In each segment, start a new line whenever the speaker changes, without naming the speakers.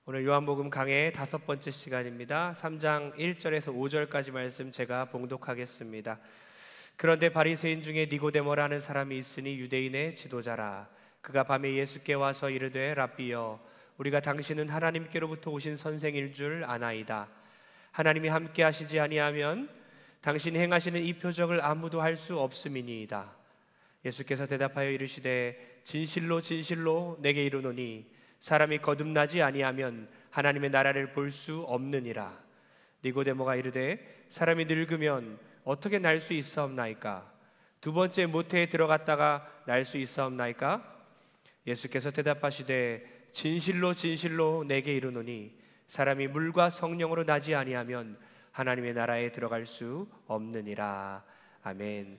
오늘 요한복음 강의 5번째 시간입니다. 3장 1절에서 5절까지 말씀 제가 봉독하겠습니다. 그런데 바리새인 중에 니고데모라는 사람이 있으니 유대인의 지도자라. 그가 밤에 예수께 와서 이르되 랍비여, 우리가 당신은 하나님께로부터 오신 선생일 줄 아나이다. 하나님이 함께 하시지 아니하면 당신이 행하시는 이 표적을 아무도 할 수 없음이니이다. 예수께서 대답하여 이르시되 진실로 진실로 내게 이르노니 사람이 거듭나지 아니하면 하나님의 나라를 볼 수 없느니라. 니고데모가 이르되 사람이 늙으면 어떻게 날 수 있사옵나이까? 두 번째 모태에 들어갔다가 날 수 있사옵나이까? 예수께서 대답하시되 진실로 진실로 내게 이르노니 사람이 물과 성령으로 나지 아니하면 하나님의 나라에 들어갈 수 없느니라. 아멘.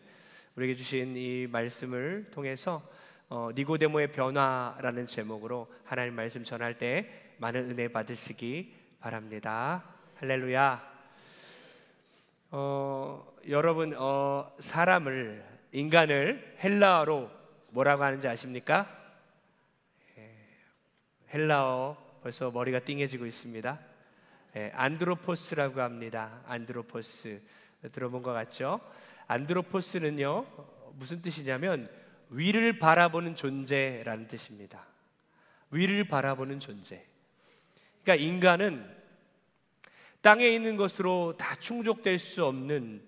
우리에게 주신 이 말씀을 통해서 니고데모의 변화라는 제목으로 하나님 말씀 전할 때 많은 은혜 받으시기 바랍니다. 할렐루야. 여러분 사람을, 인간을 헬라어로 뭐라고 하는지 아십니까? 헬라어 벌써 머리가 띵해지고 있습니다. 안드로포스라고 합니다. 안드로포스 들어본 것 같죠? 안드로포스는요 무슨 뜻이냐면 위를 바라보는 존재라는 뜻입니다. 위를 바라보는 존재. 그러니까 인간은 땅에 있는 것으로 다 충족될 수 없는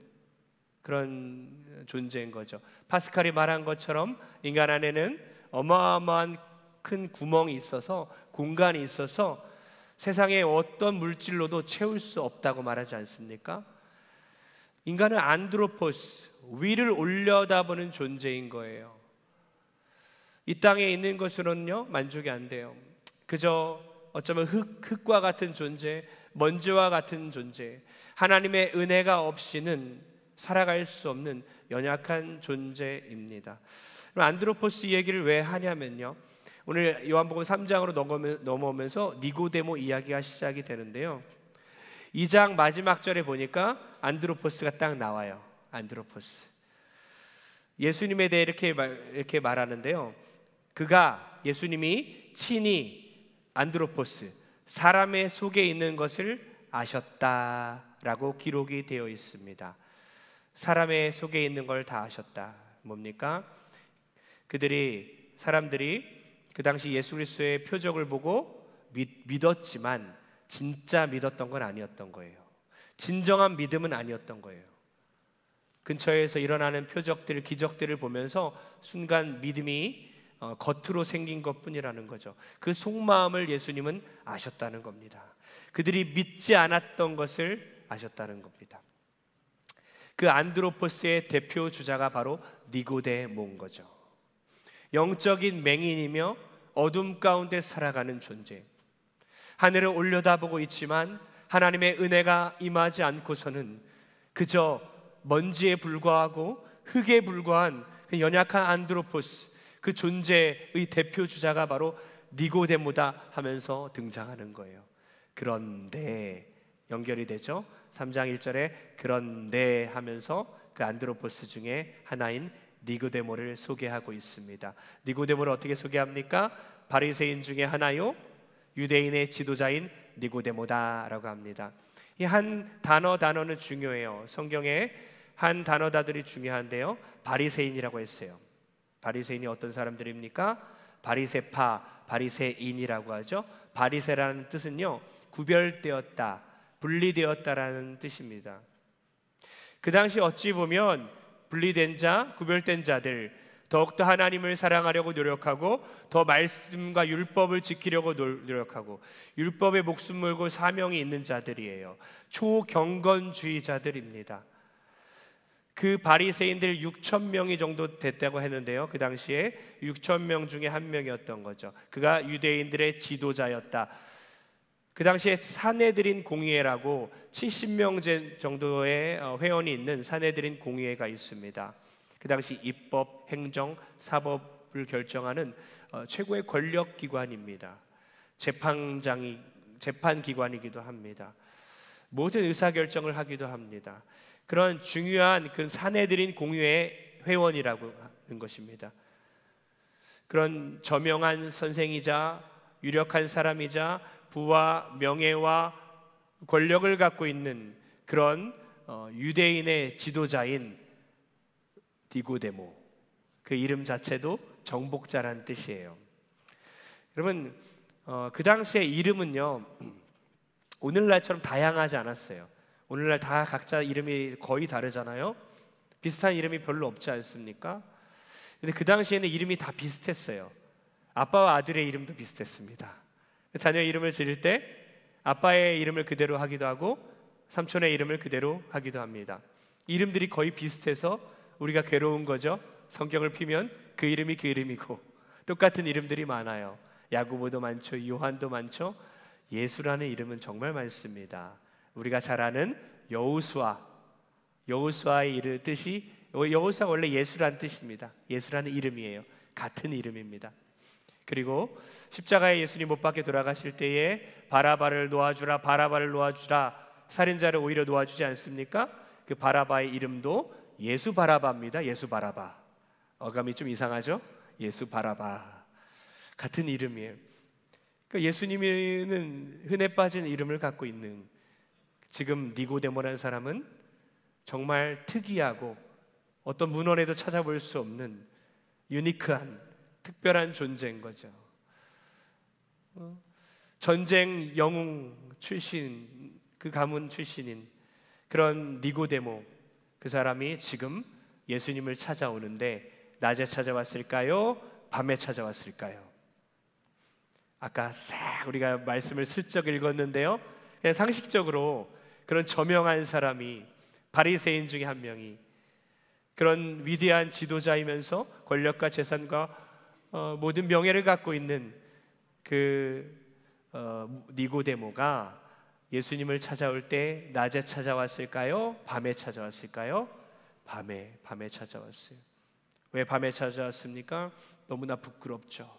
그런 존재인 거죠. 파스칼이 말한 것처럼 인간 안에는 어마어마한 큰 구멍이 있어서, 공간이 있어서 세상의 어떤 물질로도 채울 수 없다고 말하지 않습니까? 인간은 안드로포스, 위를 올려다보는 존재인 거예요. 이 땅에 있는 것으로는요 만족이 안 돼요. 그저 어쩌면 흙과 같은 존재, 먼지와 같은 존재, 하나님의 은혜가 없이는 살아갈 수 없는 연약한 존재입니다. 그럼 안드로포스 얘기를 왜 하냐면요, 오늘 요한복음 3장으로 넘어오면서 니고데모 이야기가 시작이 되는데요, 2장 마지막 절에 보니까 안드로포스가 딱 나와요. 안드로포스. 예수님에 대해 이렇게 말하는데요, 그가, 예수님이 친히 안드로포스, 사람의 속에 있는 것을 아셨다라고 기록이 되어 있습니다. 사람의 속에 있는 걸 다 아셨다. 뭡니까? 사람들이 그 당시 예수 그리스도의 표적을 보고 믿었지만 진짜 믿었던 건 아니었던 거예요. 진정한 믿음은 아니었던 거예요. 근처에서 일어나는 표적들, 기적들을 보면서 순간 믿음이 겉으로 생긴 것뿐이라는 거죠. 그 속마음을 예수님은 아셨다는 겁니다. 그들이 믿지 않았던 것을 아셨다는 겁니다. 그 안드로포스의 대표 주자가 바로 니고데모인 거죠. 영적인 맹인이며 어둠 가운데 살아가는 존재. 하늘을 올려다보고 있지만 하나님의 은혜가 임하지 않고서는 그저 먼지에 불과하고 흙에 불과한 그 연약한 안드로포스, 그 존재의 대표 주자가 바로 니고데모다 하면서 등장하는 거예요. 그런데 연결이 되죠. 3장 1절에 그런데 하면서 그 안드로포스 중에 하나인 니고데모를 소개하고 있습니다. 니고데모를 어떻게 소개합니까? 바리새인 중에 하나요, 유대인의 지도자인 니고데모다라고 합니다. 이 한 단어는 중요해요. 성경에 한 단어들이 중요한데요, 바리새인이라고 했어요. 바리새인이 어떤 사람들입니까? 바리새파, 바리새인이라고 하죠. 바리새라는 뜻은요 구별되었다, 분리되었다라는 뜻입니다. 그 당시 어찌 보면 분리된 자, 구별된 자들, 더욱더 하나님을 사랑하려고 노력하고 더 말씀과 율법을 지키려고 노력하고 율법에 목숨 걸고 사명이 있는 자들이에요. 초경건주의자들입니다. 그 바리새인들 6,000명이 정도 됐다고 했는데요, 그 당시에 6,000명 중에 한 명이었던 거죠. 그가 유대인들의 지도자였다. 그 당시에 사내들인 공의회라고 70명 정도의 회원이 있는 사내들인 공의회가 있습니다. 그 당시 입법, 행정, 사법을 결정하는 최고의 권력 기관입니다. 재판 기관이기도 합니다. 모든 의사결정을 하기도 합니다. 그런 중요한 그 사내들인 공의회 회원이라고 하는 것입니다. 그런 저명한 선생이자 유력한 사람이자 부와 명예와 권력을 갖고 있는 그런 유대인의 지도자인 니고데모, 그 이름 자체도 정복자라는 뜻이에요. 여러분, 그 당시의 이름은요 오늘날처럼 다양하지 않았어요. 오늘날 다 각자 이름이 거의 다르잖아요. 비슷한 이름이 별로 없지 않습니까? 근데 그 당시에는 이름이 다 비슷했어요. 아빠와 아들의 이름도 비슷했습니다. 자녀 이름을 지을 때 아빠의 이름을 그대로 하기도 하고 삼촌의 이름을 그대로 하기도 합니다. 이름들이 거의 비슷해서 우리가 괴로운 거죠. 성경을 피면 그 이름이 그 이름이고 똑같은 이름들이 많아요. 야고보도 많죠. 요한도 많죠. 예수라는 이름은 정말 많습니다. 우리가 잘 아는 여호수아의 뜻이, 여호수아가 원래 예수라는 뜻입니다. 예수라는 이름이에요. 같은 이름입니다. 그리고 십자가에 예수님 못 박혀 돌아가실 때에 바라바를 놓아주라, 바라바를 놓아주라, 살인자를 오히려 놓아주지 않습니까? 그 바라바의 이름도 예수 바라바입니다. 예수 바라바. 어감이 좀 이상하죠? 예수 바라바. 같은 이름이에요. 그러니까 예수님은 흔해 빠진 이름을 갖고 있는, 지금 니고데모라는 사람은 정말 특이하고 어떤 문헌에도 찾아볼 수 없는 유니크한 특별한 존재인 거죠. 전쟁 영웅 출신, 그 가문 출신인 그런 니고데모, 그 사람이 지금 예수님을 찾아오는데 낮에 찾아왔을까요? 밤에 찾아왔을까요? 아까 싹 우리가 말씀을 슬쩍 읽었는데요, 그냥 상식적으로 그런 저명한 사람이, 바리새인 중에 한 명이, 그런 위대한 지도자이면서 권력과 재산과 모든 명예를 갖고 있는 그 니고데모가 예수님을 찾아올 때 낮에 찾아왔을까요? 밤에 찾아왔을까요? 밤에 찾아왔어요. 왜 밤에 찾아왔습니까? 너무나 부끄럽죠.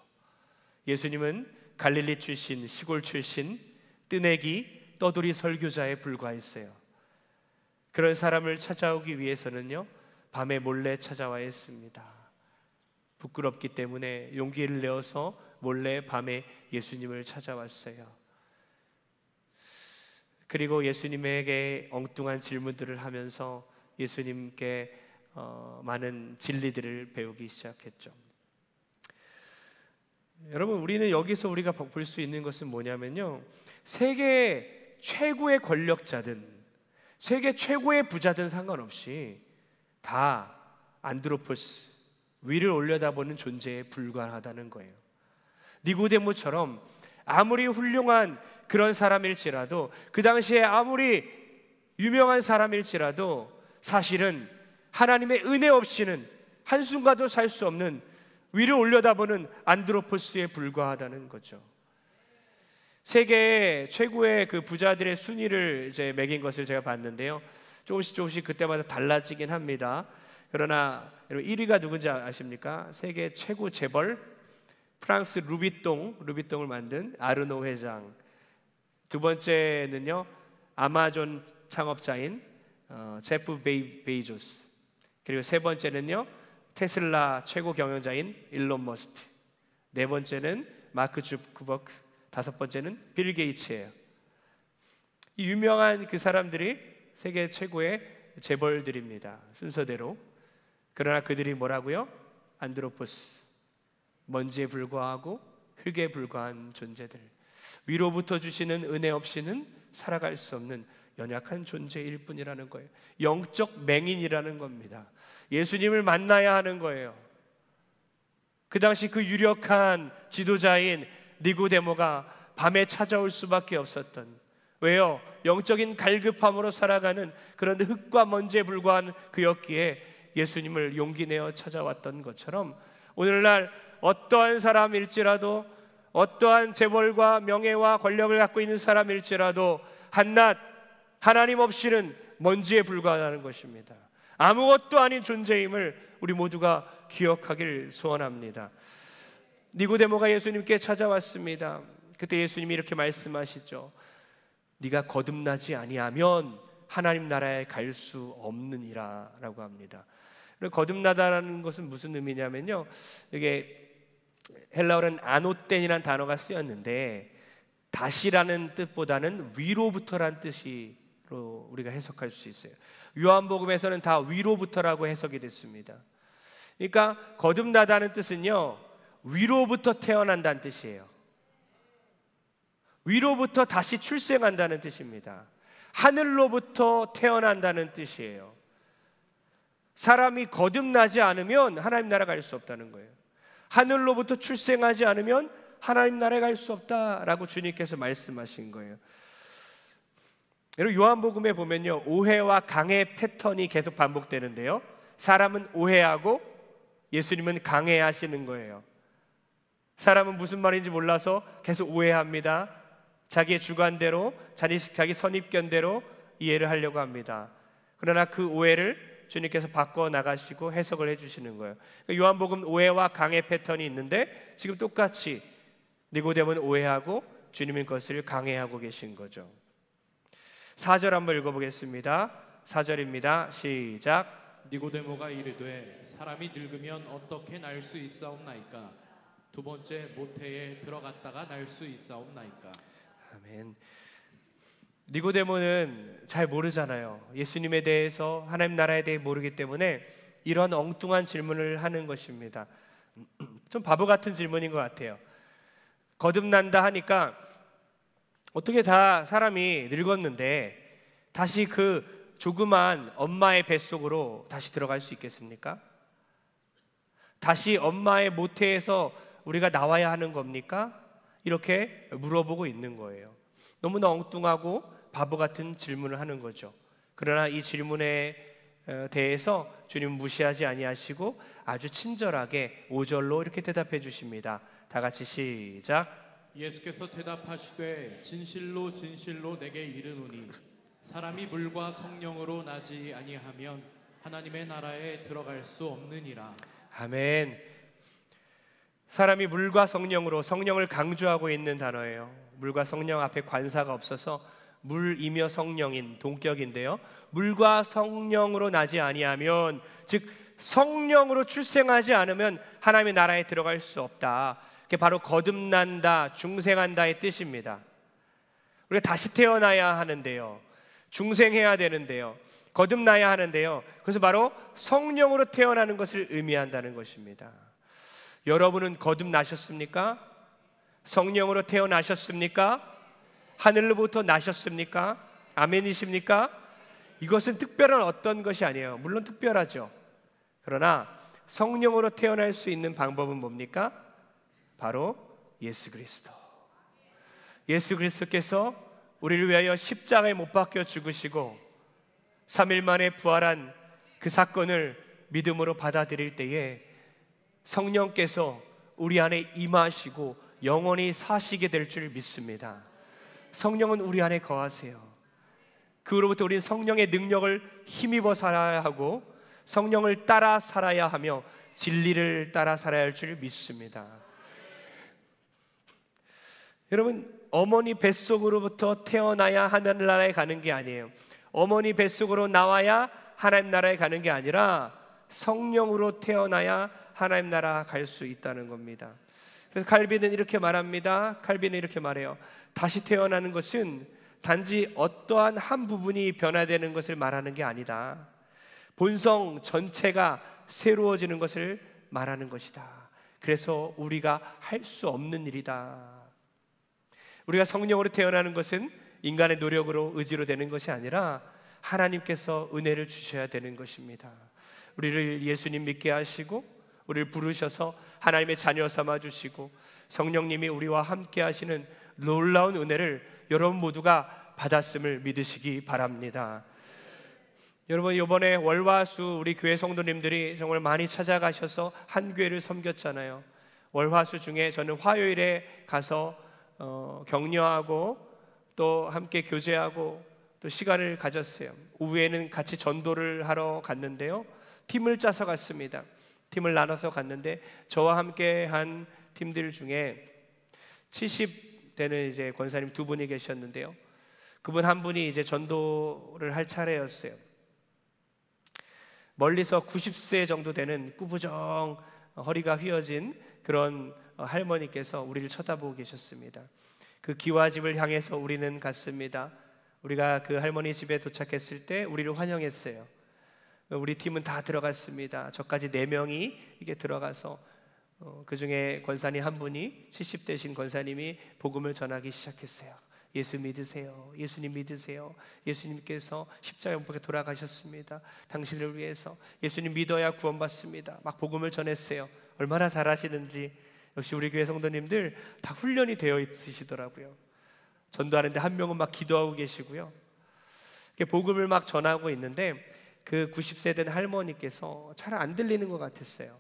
예수님은 갈릴리 출신, 시골 출신, 뜨내기, 떠돌이 설교자에 불과했어요. 그런 사람을 찾아오기 위해서는요, 밤에 몰래 찾아와야 했습니다. 부끄럽기 때문에 용기를 내어서 몰래 밤에 예수님을 찾아왔어요. 그리고 예수님에게 엉뚱한 질문들을 하면서 예수님께 많은 진리들을 배우기 시작했죠. 여러분, 우리는 여기서 우리가 볼 수 있는 것은 뭐냐면요, 세계 최고의 권력자든 세계 최고의 부자든 상관없이 다 안드로포스, 위를 올려다보는 존재에 불과하다는 거예요. 니고데모처럼 아무리 훌륭한 그런 사람일지라도, 그 당시에 아무리 유명한 사람일지라도 사실은 하나님의 은혜 없이는 한순간도 살 수 없는, 위를 올려다보는 안드로포스에 불과하다는 거죠. 세계 최고의 그 부자들의 순위를 이제 매긴 것을 제가 봤는데요, 조금씩 그때마다 달라지긴 합니다. 그러나 여러분, 1위가 누군지 아십니까? 세계 최고 재벌, 프랑스 루비똥을 만든 아르노 회장. 두 번째는요, 아마존 창업자인 제프 베이조스. 그리고 세 번째는요, 테슬라 최고 경영자인 일론 머스크. 네 번째는 마크 주크버그. 다섯 번째는 빌 게이츠예요. 이 유명한 그 사람들이 세계 최고의 재벌들입니다, 순서대로. 그러나 그들이 뭐라고요? 안드로포스, 먼지에 불과하고 흙에 불과한 존재들, 위로부터 주시는 은혜 없이는 살아갈 수 없는 연약한 존재일 뿐이라는 거예요. 영적 맹인이라는 겁니다. 예수님을 만나야 하는 거예요. 그 당시 그 유력한 지도자인 니고데모가 밤에 찾아올 수밖에 없었던, 왜요? 영적인 갈급함으로 살아가는 그런 흙과 먼지에 불과한 그였기에 예수님을 용기 내어 찾아왔던 것처럼, 오늘날 어떠한 사람일지라도, 어떠한 재벌과 명예와 권력을 갖고 있는 사람일지라도 한낱 하나님 없이는 먼지에 불과하다는 것입니다. 아무것도 아닌 존재임을 우리 모두가 기억하길 소원합니다. 니고데모가 예수님께 찾아왔습니다. 그때 예수님이 이렇게 말씀하시죠. 네가 거듭나지 아니하면 하나님 나라에 갈 수 없느니라 라고 합니다. 거듭나다라는 것은 무슨 의미냐면요, 이게 헬라어는 아노텐이라는 단어가 쓰였는데, 다시라는 뜻보다는 위로부터란 뜻으로 우리가 해석할 수 있어요. 요한복음에서는 다 위로부터라고 해석이 됐습니다. 그러니까 거듭나다는 뜻은요, 위로부터 태어난다는 뜻이에요. 위로부터 다시 출생한다는 뜻입니다. 하늘로부터 태어난다는 뜻이에요. 사람이 거듭나지 않으면 하나님 나라 갈 수 없다는 거예요. 하늘로부터 출생하지 않으면 하나님 나라에 갈 수 없다라고 주님께서 말씀하신 거예요. 여러분, 요한복음에 보면요, 오해와 강해 패턴이 계속 반복되는데요, 사람은 오해하고 예수님은 강해하시는 거예요. 사람은 무슨 말인지 몰라서 계속 오해합니다. 자기의 주관대로, 자기 선입견대로 이해를 하려고 합니다. 그러나 그 오해를 주님께서 바꿔 나가시고 해석을 해주시는 거예요. 요한복음 오해와 강해 패턴이 있는데 지금 똑같이 니고데모는 오해하고 주님의 것을 강해하고 계신 거죠. 4절 한번 읽어보겠습니다. 4절입니다. 시작.
니고데모가 이르되 사람이 늙으면 어떻게 날 수 있사옵나이까? 두 번째 모태에 들어갔다가 날 수 있사옵나이까?
아멘. 니고데모는 잘 모르잖아요. 예수님에 대해서, 하나님 나라에 대해 모르기 때문에 이런 엉뚱한 질문을 하는 것입니다. 좀 바보 같은 질문인 것 같아요. 거듭난다 하니까 어떻게 다 사람이 늙었는데 다시 그 조그만 엄마의 뱃속으로 다시 들어갈 수 있겠습니까? 다시 엄마의 모태에서 우리가 나와야 하는 겁니까? 이렇게 물어보고 있는 거예요. 너무나 엉뚱하고 바보 같은 질문을 하는 거죠. 그러나 이 질문에 대해서 주님은 무시하지 아니하시고 아주 친절하게 5절로 이렇게 대답해 주십니다. 다 같이 시작.
예수께서 대답하시되 진실로 진실로 내게 이르노니 사람이 물과 성령으로 나지 아니하면 하나님의 나라에 들어갈 수 없느니라.
아멘. 사람이 물과 성령으로, 성령을 강조하고 있는 단어예요. 물과 성령 앞에 관사가 없어서 물이며 성령인 동격인데요, 물과 성령으로 나지 아니하면, 즉 성령으로 출생하지 않으면 하나님의 나라에 들어갈 수 없다. 그게 바로 거듭난다, 중생한다의 뜻입니다. 우리가 다시 태어나야 하는데요, 중생해야 되는데요, 거듭나야 하는데요, 그래서 바로 성령으로 태어나는 것을 의미한다는 것입니다. 여러분은 거듭나셨습니까? 성령으로 태어나셨습니까? 하늘로부터 나셨습니까? 아멘이십니까? 이것은 특별한 어떤 것이 아니에요. 물론 특별하죠. 그러나 성령으로 태어날 수 있는 방법은 뭡니까? 바로 예수 그리스도. 예수 그리스도께서 우리를 위하여 십자가에 못 박혀 죽으시고 3일 만에 부활한 그 사건을 믿음으로 받아들일 때에 성령께서 우리 안에 임하시고 영원히 사시게 될 줄 믿습니다. 성령은 우리 안에 거하세요. 그로부터 우리는 성령의 능력을 힘입어 살아야 하고 성령을 따라 살아야 하며 진리를 따라 살아야 할 줄 믿습니다. 여러분, 어머니 뱃속으로부터 태어나야 하나님 나라에 가는 게 아니에요. 어머니 뱃속으로 나와야 하나님 나라에 가는 게 아니라 성령으로 태어나야 하나님 나라 갈 수 있다는 겁니다. 그래서 칼빈은 이렇게 말합니다. 칼빈은 이렇게 말해요. 다시 태어나는 것은 단지 어떠한 한 부분이 변화되는 것을 말하는 게 아니다. 본성 전체가 새로워지는 것을 말하는 것이다. 그래서 우리가 할 수 없는 일이다. 우리가 성령으로 태어나는 것은 인간의 노력으로, 의지로 되는 것이 아니라 하나님께서 은혜를 주셔야 되는 것입니다. 우리를 예수님 믿게 하시고 우리를 부르셔서 하나님의 자녀 삼아 주시고 성령님이 우리와 함께 하시는 놀라운 은혜를 여러분 모두가 받았음을 믿으시기 바랍니다. 여러분, 이번에 월화수 우리 교회 성도님들이 정말 많이 찾아가셔서 한 교회를 섬겼잖아요. 월화수 중에 저는 화요일에 가서 격려하고 또 함께 교제하고 또 시간을 가졌어요. 오후에는 같이 전도를 하러 갔는데요, 팀을 짜서 갔습니다. 팀을 나눠서 갔는데 저와 함께 한 팀들 중에 70 되는 이제 권사님 두 분이 계셨는데요, 그분 한 분이 이제 전도를 할 차례였어요. 멀리서 90세 정도 되는 꾸부정 허리가 휘어진 그런 할머니께서 우리를 쳐다보고 계셨습니다. 그 기와집을 향해서 우리는 갔습니다. 우리가 그 할머니 집에 도착했을 때 우리를 환영했어요. 우리 팀은 다 들어갔습니다. 저까지 4명이 이게 들어가서 그 중에 권사님 한 분이 70대신 권사님이 복음을 전하기 시작했어요. 예수 믿으세요. 예수님 믿으세요. 예수님께서 십자가에 못 박혀 돌아가셨습니다. 당신을 위해서 예수님 믿어야 구원받습니다. 막 복음을 전했어요. 얼마나 잘하시는지. 역시 우리 교회 성도님들 다 훈련이 되어 있으시더라고요. 전도하는데 한 명은 막 기도하고 계시고요. 복음을 막 전하고 있는데 그 90세 된 할머니께서 잘 안 들리는 것 같았어요.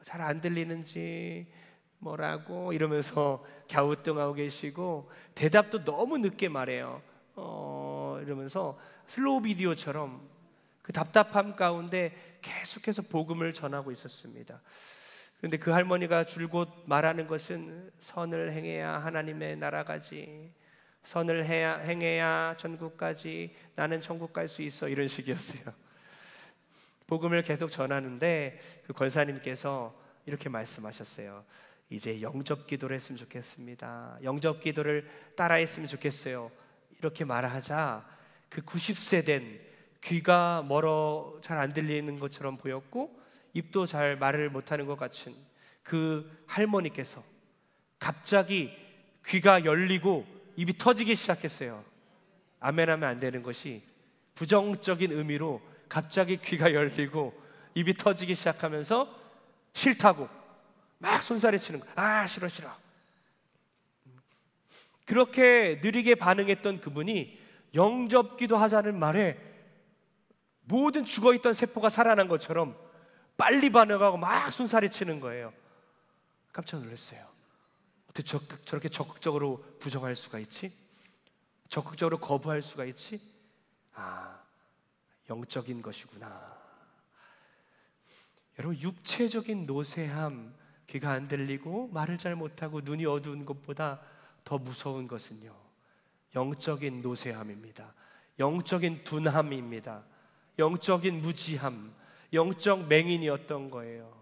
잘 안 들리는지 뭐라고 이러면서 갸우뚱하고 계시고 대답도 너무 늦게 말해요. 이러면서 슬로우 비디오처럼 그 답답함 가운데 계속해서 복음을 전하고 있었습니다. 그런데 그 할머니가 줄곧 말하는 것은 선을 행해야 하나님의 나라가지, 선을 행해야 천국까지, 나는 천국 갈 수 있어, 이런 식이었어요. 복음을 계속 전하는데 그 권사님께서 이렇게 말씀하셨어요. 이제 영접 기도를 했으면 좋겠습니다. 영접 기도를 따라했으면 좋겠어요. 이렇게 말하자 그 90세 된 귀가 멀어 잘 안 들리는 것처럼 보였고 입도 잘 말을 못하는 것 같은 그 할머니께서 갑자기 귀가 열리고 입이 터지기 시작했어요. 아멘하면 안 되는 것이 부정적인 의미로 갑자기 귀가 열리고 입이 터지기 시작하면서 싫다고 막 손살에 치는 거야. 아, 싫어 싫어. 그렇게 느리게 반응했던 그분이 영접기도 하자는 말에 모든 죽어있던 세포가 살아난 것처럼 빨리 반응하고 막 손살에 치는 거예요. 깜짝 놀랐어요. 어떻게 저렇게 적극적으로 부정할 수가 있지? 적극적으로 거부할 수가 있지? 아, 영적인 것이구나. 여러분, 육체적인 노쇠함, 귀가 안 들리고 말을 잘 못하고 눈이 어두운 것보다 더 무서운 것은요, 영적인 노쇠함입니다. 영적인 둔함입니다. 영적인 무지함, 영적 맹인이었던 거예요.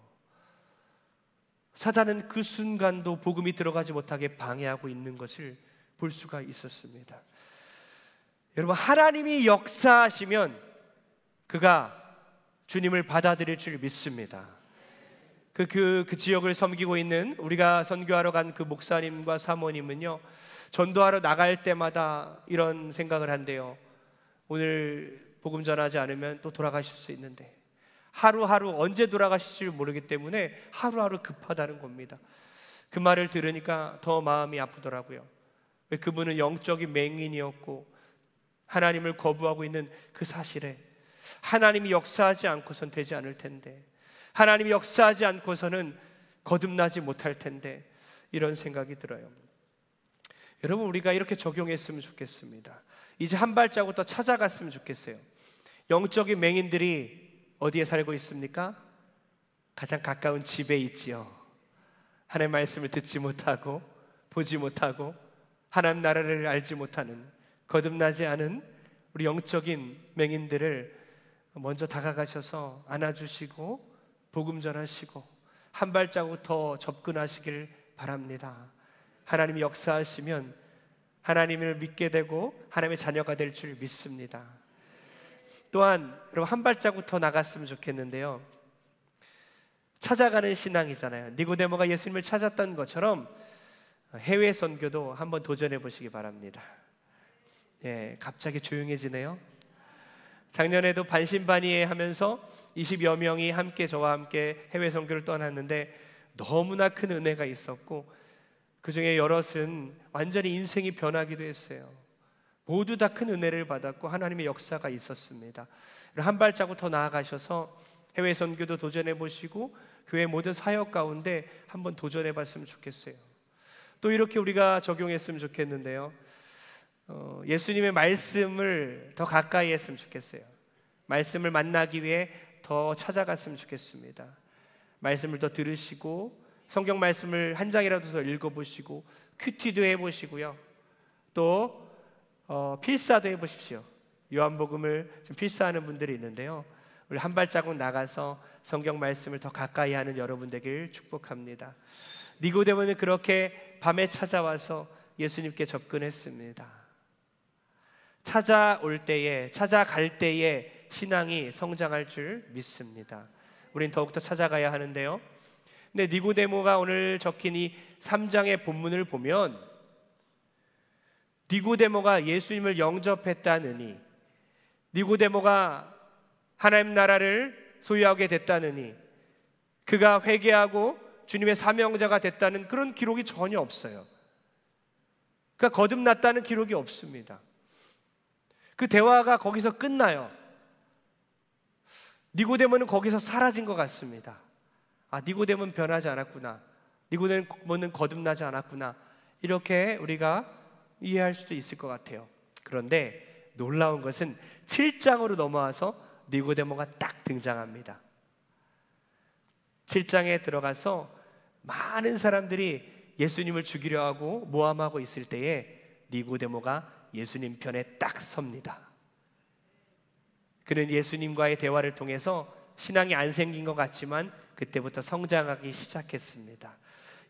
사단은 그 순간도 복음이 들어가지 못하게 방해하고 있는 것을 볼 수가 있었습니다. 여러분, 하나님이 역사하시면 그가 주님을 받아들일 줄 믿습니다. 그 지역을 섬기고 있는 우리가 선교하러 간 그 목사님과 사모님은요, 전도하러 나갈 때마다 이런 생각을 한대요. 오늘 복음 전하지 않으면 또 돌아가실 수 있는데, 하루하루 언제 돌아가실지 모르기 때문에 하루하루 급하다는 겁니다. 그 말을 들으니까 더 마음이 아프더라고요. 왜? 그분은 영적인 맹인이었고 하나님을 거부하고 있는 그 사실에 하나님이 역사하지 않고선 되지 않을 텐데, 하나님이 역사하지 않고서는 거듭나지 못할 텐데, 이런 생각이 들어요. 여러분, 우리가 이렇게 적용했으면 좋겠습니다. 이제 한 발자국 더 찾아갔으면 좋겠어요. 영적인 맹인들이 어디에 살고 있습니까? 가장 가까운 집에 있지요. 하나님의 말씀을 듣지 못하고 보지 못하고 하나님 나라를 알지 못하는, 거듭나지 않은 우리 영적인 맹인들을 먼저 다가가셔서 안아주시고 복음 전하시고 한 발자국 더 접근하시길 바랍니다. 하나님이 역사하시면 하나님을 믿게 되고 하나님의 자녀가 될 줄 믿습니다. 또한 여러분, 한 발자국 더 나갔으면 좋겠는데요, 찾아가는 신앙이잖아요. 니고데모가 예수님을 찾았던 것처럼 해외 선교도 한번 도전해 보시기 바랍니다. 예, 갑자기 조용해지네요. 작년에도 반신반의 하면서 20여 명이 함께 저와 함께 해외 선교를 떠났는데 너무나 큰 은혜가 있었고, 그 중에 여럿은 완전히 인생이 변하기도 했어요. 모두 다 큰 은혜를 받았고 하나님의 역사가 있었습니다. 한 발자국 더 나아가셔서 해외 선교도 도전해 보시고 교회 모든 사역 가운데 한번 도전해 봤으면 좋겠어요. 또 이렇게 우리가 적용했으면 좋겠는데요, 예수님의 말씀을 더 가까이 했으면 좋겠어요. 말씀을 만나기 위해 더 찾아갔으면 좋겠습니다. 말씀을 더 들으시고 성경 말씀을 한 장이라도 더 읽어보시고 큐티도 해보시고요, 또 필사도 해보십시오. 요한복음을 지금 필사하는 분들이 있는데요, 우리 한 발자국 나가서 성경 말씀을 더 가까이 하는 여러분 되길 축복합니다. 니고데모는 그렇게 밤에 찾아와서 예수님께 접근했습니다. 찾아갈 때에 신앙이 성장할 줄 믿습니다. 우린 더욱더 찾아가야 하는데요. 근데 니고데모가 오늘 적힌 이 3장의 본문을 보면 니고데모가 예수님을 영접했다느니, 니고데모가 하나님 나라를 소유하게 됐다느니, 그가 회개하고 주님의 사명자가 됐다는 그런 기록이 전혀 없어요. 그가 거듭났다는 기록이 없습니다. 그 대화가 거기서 끝나요. 니고데모는 거기서 사라진 것 같습니다. 아, 니고데모는 변하지 않았구나, 니고데모는 거듭나지 않았구나, 이렇게 우리가 이해할 수도 있을 것 같아요. 그런데 놀라운 것은 7장으로 넘어와서 니고데모가 딱 등장합니다. 7장에 들어가서 많은 사람들이 예수님을 죽이려 하고 모함하고 있을 때에 니고데모가 예수님 편에 딱 섭니다. 그는 예수님과의 대화를 통해서 신앙이 안 생긴 것 같지만 그때부터 성장하기 시작했습니다.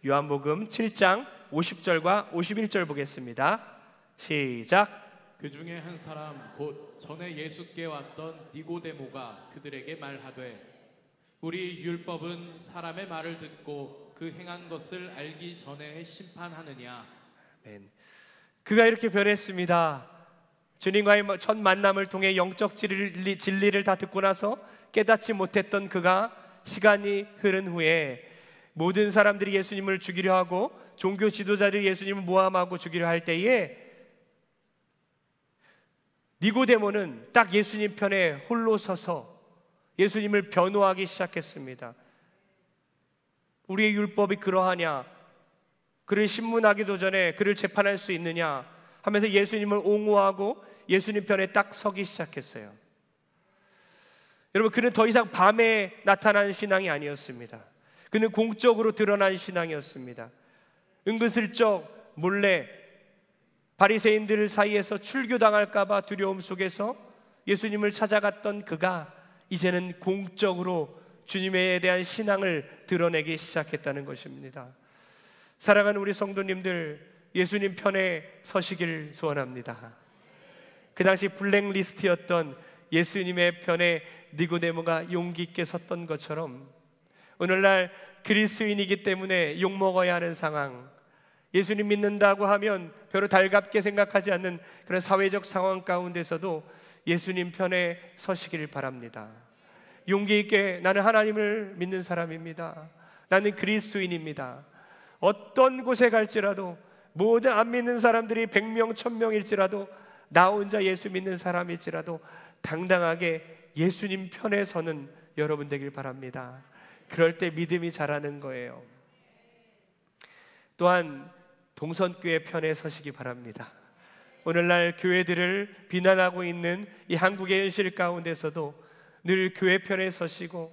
요한복음 7장 50절과 51절 보겠습니다. 시작.
그 중에 한 사람 곧 전에 예수께 왔던 니고데모가 그들에게 말하되 우리 율법은 사람의 말을 듣고 그 행한 것을 알기 전에 심판하느냐.
아멘. 그가 이렇게 변했습니다. 주님과의 첫 만남을 통해 영적 진리를 다 듣고 나서 깨닫지 못했던 그가 시간이 흐른 후에 모든 사람들이 예수님을 죽이려 하고 종교 지도자들이 예수님을 모함하고 죽이려 할 때에 니고데모는 딱 예수님 편에 홀로 서서 예수님을 변호하기 시작했습니다. 우리의 율법이 그러하냐, 그를 신문하기도 전에 그를 재판할 수 있느냐 하면서 예수님을 옹호하고 예수님 편에 딱 서기 시작했어요. 여러분, 그는 더 이상 밤에 나타나는 신앙이 아니었습니다. 그는 공적으로 드러난 신앙이었습니다. 은근슬쩍 몰래 바리새인들 사이에서 출교당할까 봐 두려움 속에서 예수님을 찾아갔던 그가 이제는 공적으로 주님에 대한 신앙을 드러내기 시작했다는 것입니다. 사랑하는 우리 성도님들, 예수님 편에 서시길 소원합니다. 그 당시 블랙리스트였던 예수님의 편에 니고데모가 용기 있게 섰던 것처럼 오늘날 그리스도인이기 때문에 욕먹어야 하는 상황, 예수님 믿는다고 하면 별로 달갑게 생각하지 않는 그런 사회적 상황 가운데서도 예수님 편에 서시길 바랍니다. 용기 있게 나는 하나님을 믿는 사람입니다, 나는 그리스도인입니다, 어떤 곳에 갈지라도 모든 안 믿는 사람들이 100명 1000명일지라도 나 혼자 예수 믿는 사람일지라도 당당하게 예수님 편에 서는 여러분 되길 바랍니다. 그럴 때 믿음이 자라는 거예요. 또한 동선교회 편에 서시기 바랍니다. 오늘날 교회들을 비난하고 있는 이 한국의 현실 가운데서도 늘 교회 편에 서시고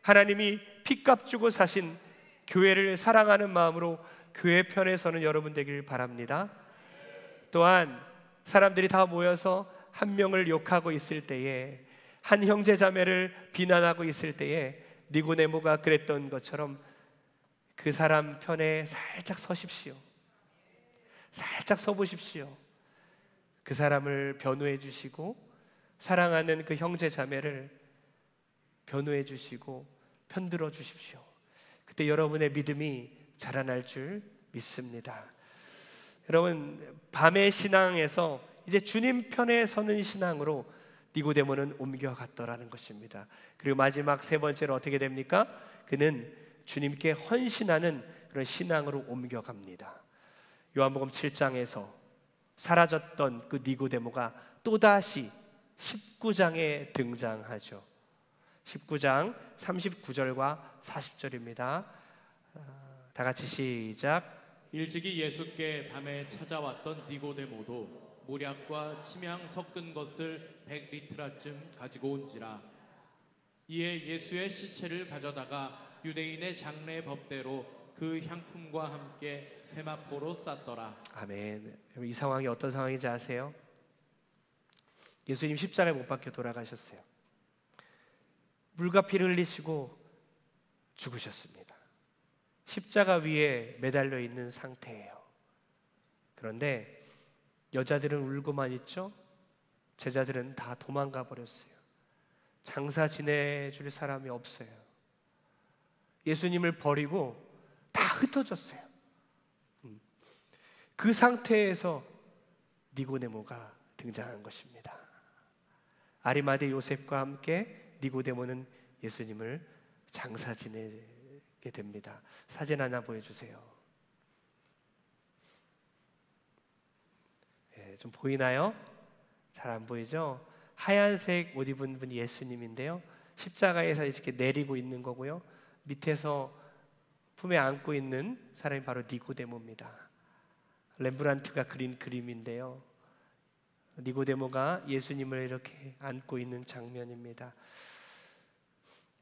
하나님이 피값 주고 사신 교회를 사랑하는 마음으로 교회 편에 서는 여러분 되길 바랍니다. 또한 사람들이 다 모여서 한 명을 욕하고 있을 때에, 한 형제 자매를 비난하고 있을 때에 니고데모가 그랬던 것처럼 그 사람 편에 살짝 서십시오. 살짝 서보십시오. 그 사람을 변호해 주시고 사랑하는 그 형제 자매를 변호해 주시고 편들어 주십시오. 그때 여러분의 믿음이 자라날 줄 믿습니다. 여러분, 밤의 신앙에서 이제 주님 편에 서는 신앙으로 니고데모는 옮겨갔더라는 것입니다. 그리고 마지막 세 번째로 어떻게 됩니까? 그는 주님께 헌신하는 그런 신앙으로 옮겨갑니다. 요한복음 7장에서 사라졌던 그 니고데모가 또다시 19장에 등장하죠. 19장 39절과 40절입니다. 다 같이 시작.
일찍이 예수께 밤에 찾아왔던 니고데모도 모략과 침향 섞은 것을 100리트라쯤 가지고 온지라. 이에 예수의 시체를 가져다가 유대인의 장례 법대로 그 향품과 함께 세마포로 쌌더라.
아멘. 이 상황이 어떤 상황인지 아세요? 예수님 십자가에 못 박혀 돌아가셨어요. 물과 피를 흘리시고 죽으셨습니다. 십자가 위에 매달려 있는 상태예요. 그런데 여자들은 울고만 있죠. 제자들은 다 도망가 버렸어요. 장사 지내줄 사람이 없어요. 예수님을 버리고 다 흩어졌어요. 그 상태에서 니고데모가 등장한 것입니다. 아리마대 요셉과 함께 니고데모는 예수님을 장사 지내게 됩니다. 사진 하나 보여주세요. 네, 좀 보이나요? 잘 안 보이죠? 하얀색 옷 입은 분이 예수님인데요, 십자가에서 이렇게 내리고 있는 거고요, 밑에서 품에 안고 있는 사람이 바로 니고데모입니다. 렘브란트가 그린 그림인데요, 니고데모가 예수님을 이렇게 안고 있는 장면입니다.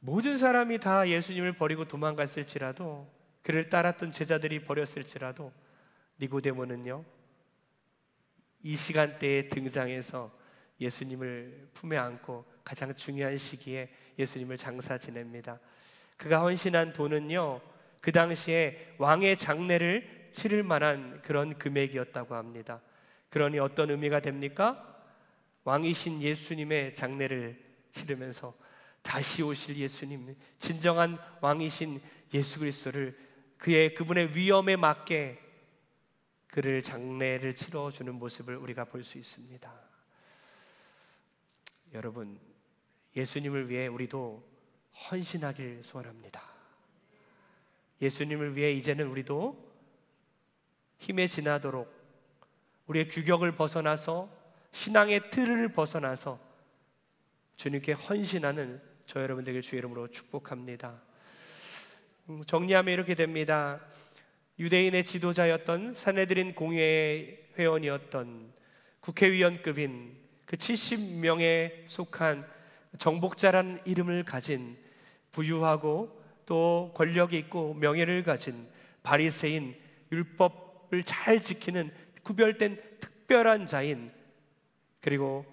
모든 사람이 다 예수님을 버리고 도망갔을지라도, 그를 따랐던 제자들이 버렸을지라도 니고데모는요, 이 시간대에 등장해서 예수님을 품에 안고 가장 중요한 시기에 예수님을 장사 지냅니다. 그가 헌신한 돈은요, 그 당시에 왕의 장례를 치를 만한 그런 금액이었다고 합니다. 그러니 어떤 의미가 됩니까? 왕이신 예수님의 장례를 치르면서 다시 오실 예수님, 진정한 왕이신 예수 그리스도를 그분의 위엄에 맞게 그를 장례를 치러주는 모습을 우리가 볼 수 있습니다. 여러분, 예수님을 위해 우리도 헌신하길 소원합니다. 예수님을 위해 이제는 우리도 힘에 지나도록 우리의 규격을 벗어나서, 신앙의 틀을 벗어나서 주님께 헌신하는 저 여러분 되길 주의 이름으로 축복합니다. 정리하면 이렇게 됩니다. 유대인의 지도자였던 산헤드린 공회의 회원이었던 국회의원급인 그 70명에 속한 정복자라는 이름을 가진 부유하고 또 권력이 있고 명예를 가진 바리새인, 율법을 잘 지키는 구별된 특별한 자인, 그리고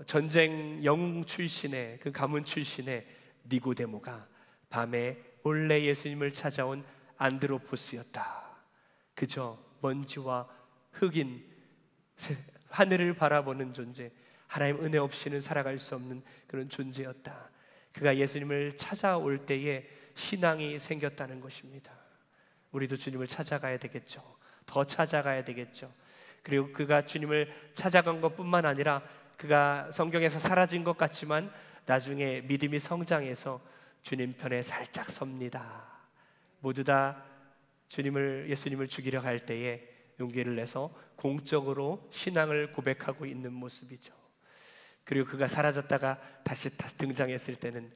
전쟁 영웅 출신의 그 가문 출신의 니고데모가 밤에 몰래 예수님을 찾아온 안드로포스였다. 그저 먼지와 흙인 하늘을 바라보는 존재, 하나님 은혜 없이는 살아갈 수 없는 그런 존재였다. 그가 예수님을 찾아올 때에 신앙이 생겼다는 것입니다. 우리도 주님을 찾아가야 되겠죠. 더 찾아가야 되겠죠. 그리고 그가 주님을 찾아간 것뿐만 아니라 그가 성경에서 사라진 것 같지만 나중에 믿음이 성장해서 주님 편에 살짝 섭니다. 모두 다 예수님을 죽이려 할 때에 용기를 내서 공적으로 신앙을 고백하고 있는 모습이죠. 그리고 그가 사라졌다가 다시 등장했을 때는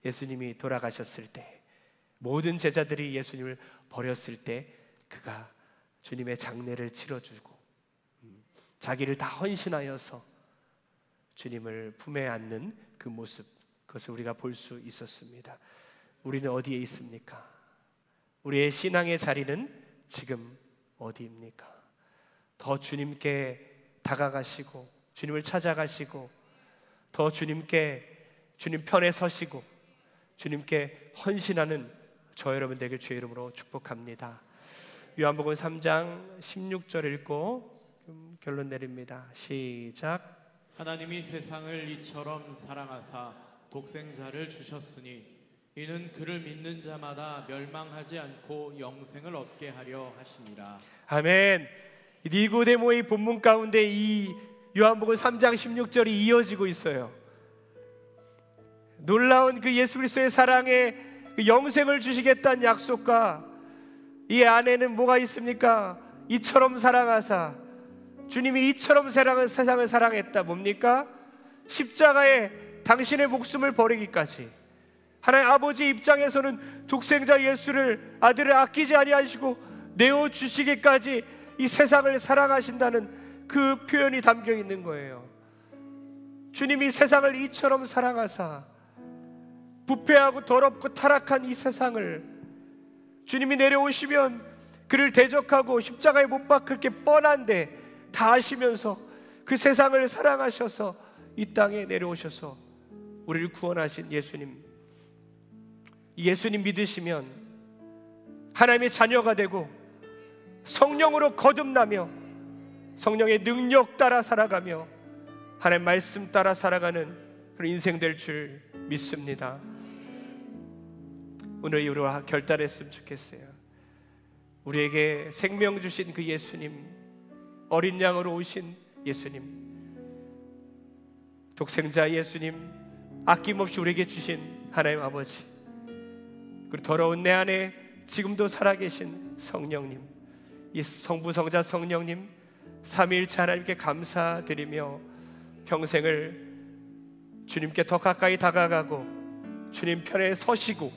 예수님이 돌아가셨을 때, 모든 제자들이 예수님을 버렸을 때 그가 주님의 장례를 치러주고 자기를 다 헌신하여서 주님을 품에 안는 그 모습, 그것을 우리가 볼 수 있었습니다. 우리는 어디에 있습니까? 우리의 신앙의 자리는 지금 어디입니까? 더 주님께 다가가시고 주님을 찾아가시고 더 주님 편에 서시고 주님께 헌신하는 저 여러분 되길 주의 이름으로 축복합니다. 요한복음 3장 16절 읽고 결론 내립니다. 시작.
하나님이 세상을 이처럼 사랑하사 독생자를 주셨으니 이는 그를 믿는 자마다 멸망하지 않고 영생을 얻게 하려 하심이라.
아멘. 니고데모의 본문 가운데 이 요한복음 3장 16절이 이어지고 있어요. 놀라운 그 예수 그리스도의 사랑에 그 영생을 주시겠다는 약속과 이 안에는 뭐가 있습니까? 이처럼 사랑하사, 주님이 이처럼 세상을 사랑했다. 뭡니까? 십자가에 당신의 목숨을 버리기까지. 하나님 아버지 입장에서는 독생자 예수를, 아들을 아끼지 아니하시고 내어주시기까지 이 세상을 사랑하신다는 그 표현이 담겨 있는 거예요. 주님이 세상을 이처럼 사랑하사, 부패하고 더럽고 타락한 이 세상을 주님이 내려오시면 그를 대적하고 십자가에 못 박힐 게 뻔한데 다 아시면서 그 세상을 사랑하셔서 이 땅에 내려오셔서 우리를 구원하신 예수님, 예수님 믿으시면 하나님의 자녀가 되고 성령으로 거듭나며 성령의 능력 따라 살아가며 하나님의 말씀 따라 살아가는 그런 인생 될 줄 믿습니다. 오늘 이루어 결단했으면 좋겠어요. 우리에게 생명 주신 그 예수님, 어린 양으로 오신 예수님, 독생자 예수님, 아낌없이 우리에게 주신 하나님 아버지, 그리고 더러운 내 안에 지금도 살아계신 성령님, 이 성부 성자 성령님 삼위일체 하나님께 감사드리며 평생을 주님께 더 가까이 다가가고 주님 편에 서시고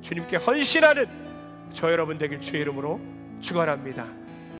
주님께 헌신하는 저 여러분 되길 주의 이름으로 축원합니다.